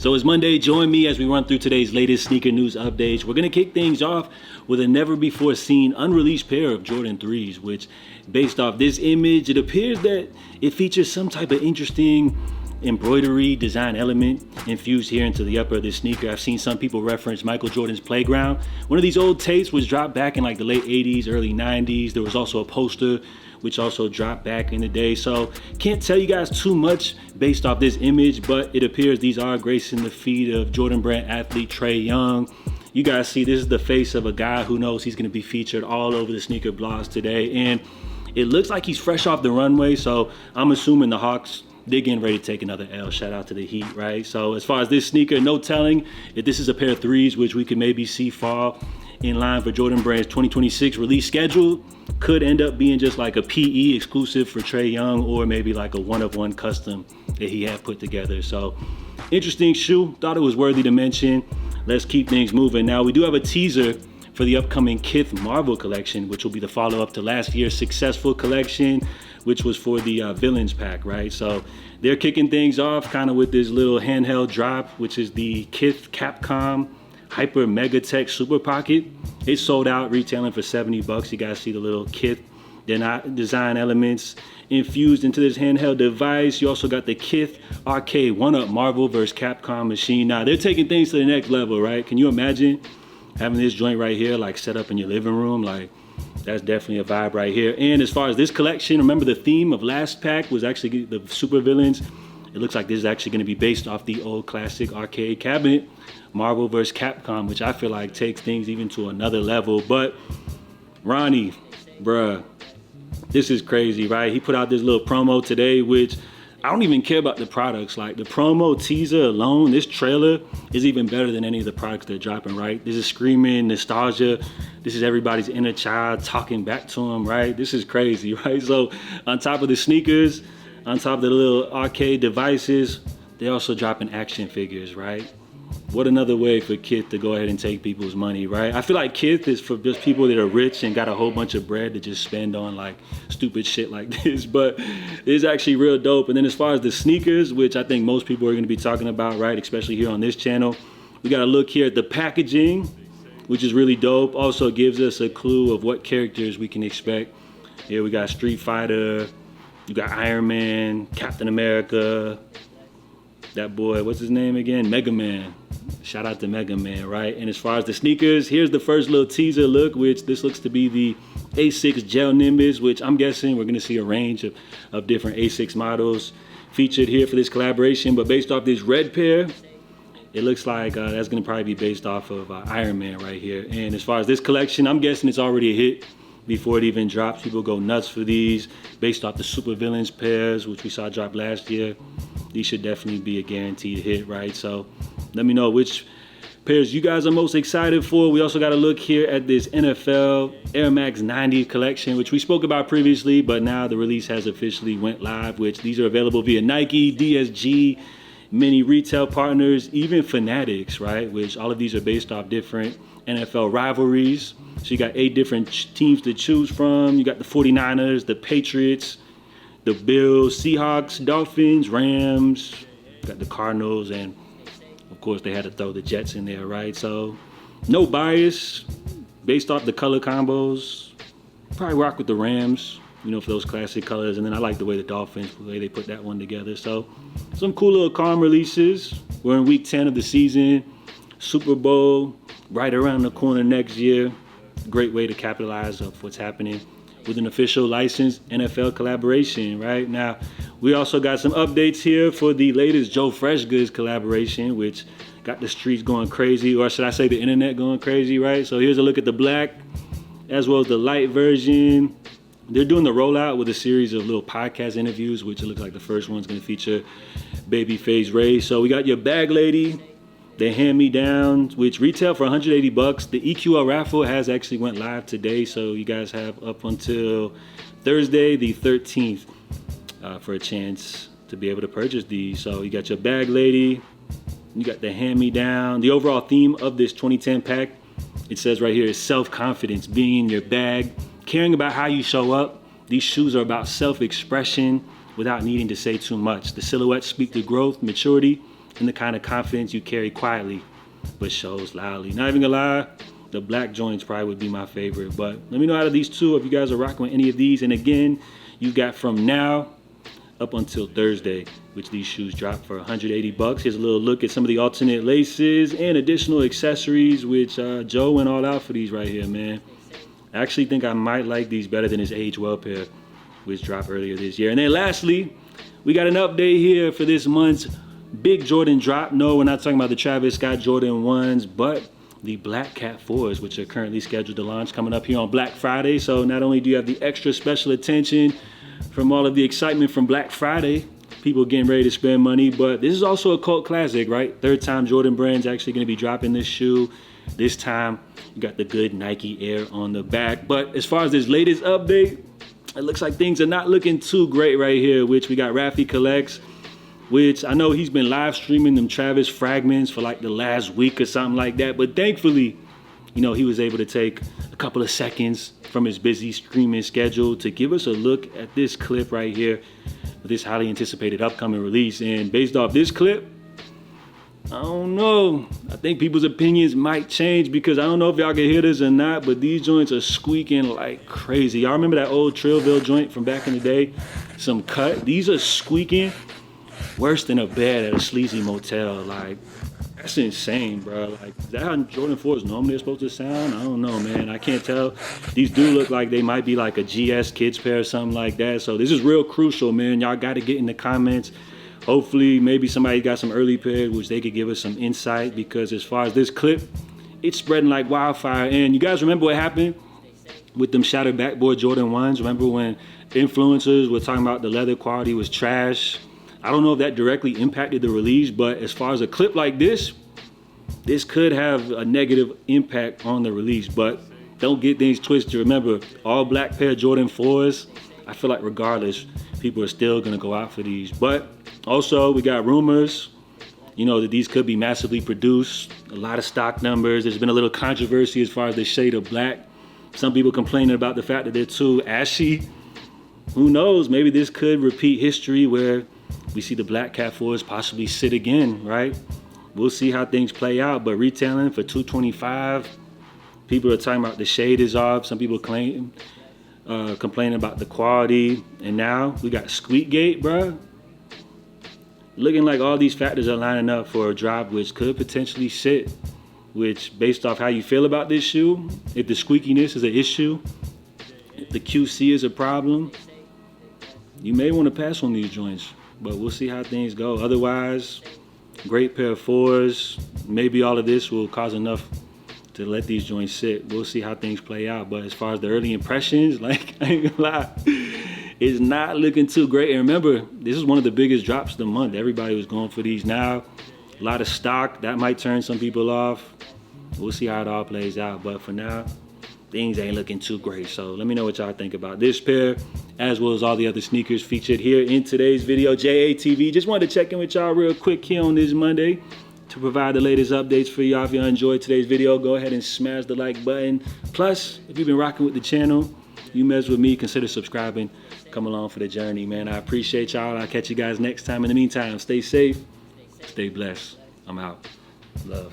So it's Monday. Join me as we run through today's latest sneaker news updates. We're going to kick things off with a never before seen unreleased pair of Jordan 3s, which based off this image, it appears that it features some type of interesting embroidery design element infused here into the upper of this sneaker. I've seen some people reference Michael Jordan's Playground. One of these old tapes was dropped back in like the late 80s, early 90s. There was also a poster which also dropped back in the day. So can't tell you guys too much based off this image, but it appears these are gracing the feet of Jordan Brand athlete Trae Young. You guys see this is the face of a guy who knows he's going to be featured all over the sneaker blogs today. And it looks like he's fresh off the runway. So I'm assuming the Hawks, they're getting ready to take another L. Shout out to the Heat, right? So as far as this sneaker, no telling if this is a pair of 3s, which we could maybe see fall in line for Jordan Brand's 2026 release schedule. Could end up being just like a PE exclusive for Trae Young, or maybe like a one-of-one custom that he had put together. So interesting shoe. Thought it was worthy to mention. Let's keep things moving. Now we do have a teaser for the upcoming Kith Marvel collection, which will be the follow-up to last year's successful collection, which was for the Villains pack, right? So they're kicking things off kind of with this little handheld drop, which is the Kith Capcom Hyper Mega Tech Super Pocket. It's sold out, retailing for $70. You guys see the little Kith design elements infused into this handheld device. You also got the Kith Arcade 1-Up Marvel vs. Capcom machine. Now they're taking things to the next level, right? Can you imagine having this joint right here, like set up in your living room? Like, that's definitely a vibe right here. And as far as this collection, remember the theme of last pack was actually the super villains. It looks like this is actually going to be based off the old classic arcade cabinet, Marvel vs. Capcom, which I feel like takes things even to another level. But Ronnie, bruh, this is crazy, right? He put out this little promo today, which I don't even care about the products. Like the promo teaser alone, this trailer is even better than any of the products they're dropping, right? This is screaming nostalgia. This is everybody's inner child talking back to them, right? This is crazy, right? So on top of the sneakers, on top of the little arcade devices, they're also dropping action figures, right? What another way for Kith to go ahead and take people's money, right? I feel like Kith is for just people that are rich and got a whole bunch of bread to just spend on like stupid shit like this, but it's actually real dope. And then as far as the sneakers, which I think most people are gonna be talking about, right? Especially here on this channel, we gotta look here at the packaging, which is really dope. Also gives us a clue of what characters we can expect. Here we got Street Fighter, you got Iron Man, Captain America, that boy, what's his name again? Mega Man. Shout out to Mega Man, right? And as far as the sneakers, here's the first little teaser look, which this looks to be the A6 Gel Nimbus, which I'm guessing we're gonna see a range of different A6 models featured here for this collaboration. But based off this red pair, it looks like that's gonna probably be based off of Iron Man right here. And as far as this collection, I'm guessing it's already a hit before it even drops. People go nuts for these based off the Super Villains pairs, which we saw drop last year. These should definitely be a guaranteed hit, right? So let me know which pairs you guys are most excited for. We also got to look here at this NFL Air Max 90 collection, which we spoke about previously, but now the release has officially went live, which these are available via Nike, DSG, many retail partners, even Fanatics, right? Which all of these are based off different NFL rivalries. So you got 8 different teams to choose from. You got the 49ers, the Patriots, the Bills, Seahawks, Dolphins, Rams, got the Cardinals, and of course they had to throw the Jets in there, right? So no bias based off the color combos. Probably rock with the Rams, you know, for those classic colors. And then I like the way the Dolphins, the way they put that one together. So some cool little calm releases. We're in week 10 of the season. Super Bowl right around the corner next year. Great way to capitalize of what's happening with an official licensed NFL collaboration, right? Now, we also got some updates here for the latest Joe Freshgoods collaboration, which got the streets going crazy, or should I say the internet going crazy, right? So here's a look at the black, as well as the light version. They're doing the rollout with a series of little podcast interviews, which it looks like the first one's gonna feature Babyface Ray. So we got your bag lady, the hand-me-down, which retail for $180. The EQL raffle has actually went live today, so you guys have up until Thursday the 13th for a chance to be able to purchase these. So you got your bag lady, you got the hand-me-down. The overall theme of this 2010 pack, it says right here, is self-confidence, being in your bag, caring about how you show up. These shoes are about self-expression without needing to say too much. The silhouettes speak to growth, maturity, and the kind of confidence you carry quietly but shows loudly. Not even gonna lie, the black joints probably would be my favorite, but let me know out of these two if you guys are rocking with any of these. And again, you got from now up until Thursday, which these shoes drop for 180 bucks. Here's a little look at some of the alternate laces and additional accessories, which Joe went all out for these right here, man. I actually think I might like these better than his Age Well pair, which dropped earlier this year. And then lastly, we got an update here for this month's big Jordan drop. No, we're not talking about the Travis Scott Jordan 1s, but the Black Cat 4s, which are currently scheduled to launch coming up here on Black Friday. So not only do you have the extra special attention from all of the excitement from Black Friday, people getting ready to spend money, but this is also a cult classic, right? Third time Jordan Brand's actually gonna be dropping this shoe. This time, you got the good Nike Air on the back. But as far as this latest update, it looks like things are not looking too great right here, which we got Raffi Collects, which I know he's been live streaming them Travis fragments for like the last week or something like that. But thankfully, you know, he was able to take a couple of seconds from his busy streaming schedule to give us a look at this clip right here, this highly anticipated upcoming release. And based off this clip, I don't know. I think people's opinions might change because I don't know if y'all can hear this or not, but these joints are squeaking like crazy. Y'all remember that old Trillville joint from back in the day? Some cut. These are squeaking worse than a bed at a sleazy motel. Like, that's insane, bro. Like, is that how Jordan 4s normally are supposed to sound? I don't know, man. I can't tell. These do look like they might be like a GS kids pair or something like that. So this is real crucial, man. Y'all got to get in the comments. Hopefully, maybe somebody got some early pairs, which they could give us some insight, because as far as this clip, it's spreading like wildfire. And you guys remember what happened with them shattered backboard Jordan 1s? Remember when influencers were talking about the leather quality was trash? I don't know if that directly impacted the release, but as far as a clip like this could have a negative impact on the release. But don't get things twisted. Remember, all black pair Jordan 4s, I feel like regardless, people are still gonna go out for these. But also, we got rumors, you know, that these could be massively produced, a lot of stock numbers. There's been a little controversy as far as the shade of black. Some people complaining about the fact that they're too ashy. Who knows, maybe this could repeat history where we see the Black Cat 4s possibly sit again, right? We'll see how things play out, but retailing for $225, people are talking about the shade is off. Some people complaining about the quality. And now we got Squeakgate, bro. Looking like all these factors are lining up for a drop which could potentially sit, which based off how you feel about this shoe, if the squeakiness is an issue, if the QC is a problem, you may want to pass on these joints, but we'll see how things go. Otherwise, great pair of 4s. Maybe all of this will cause enough to let these joints sit. We'll see how things play out. But as far as the early impressions, like, I ain't gonna lie, it's not looking too great. And remember, this is one of the biggest drops of the month. Everybody was going for these now. A lot of stock. That might turn some people off. We'll see how it all plays out. But for now, things ain't looking too great. So let me know what y'all think about this pair, as well as all the other sneakers featured here in today's video. JATV, just wanted to check in with y'all real quick here on this Monday to provide the latest updates for y'all. If y'all enjoyed today's video, go ahead and smash the like button. Plus, if you've been rocking with the channel, you mess with me, consider subscribing. Come along for the journey, man. I appreciate y'all. I'll catch you guys next time. In the meantime, stay safe, stay blessed. I'm out. Love.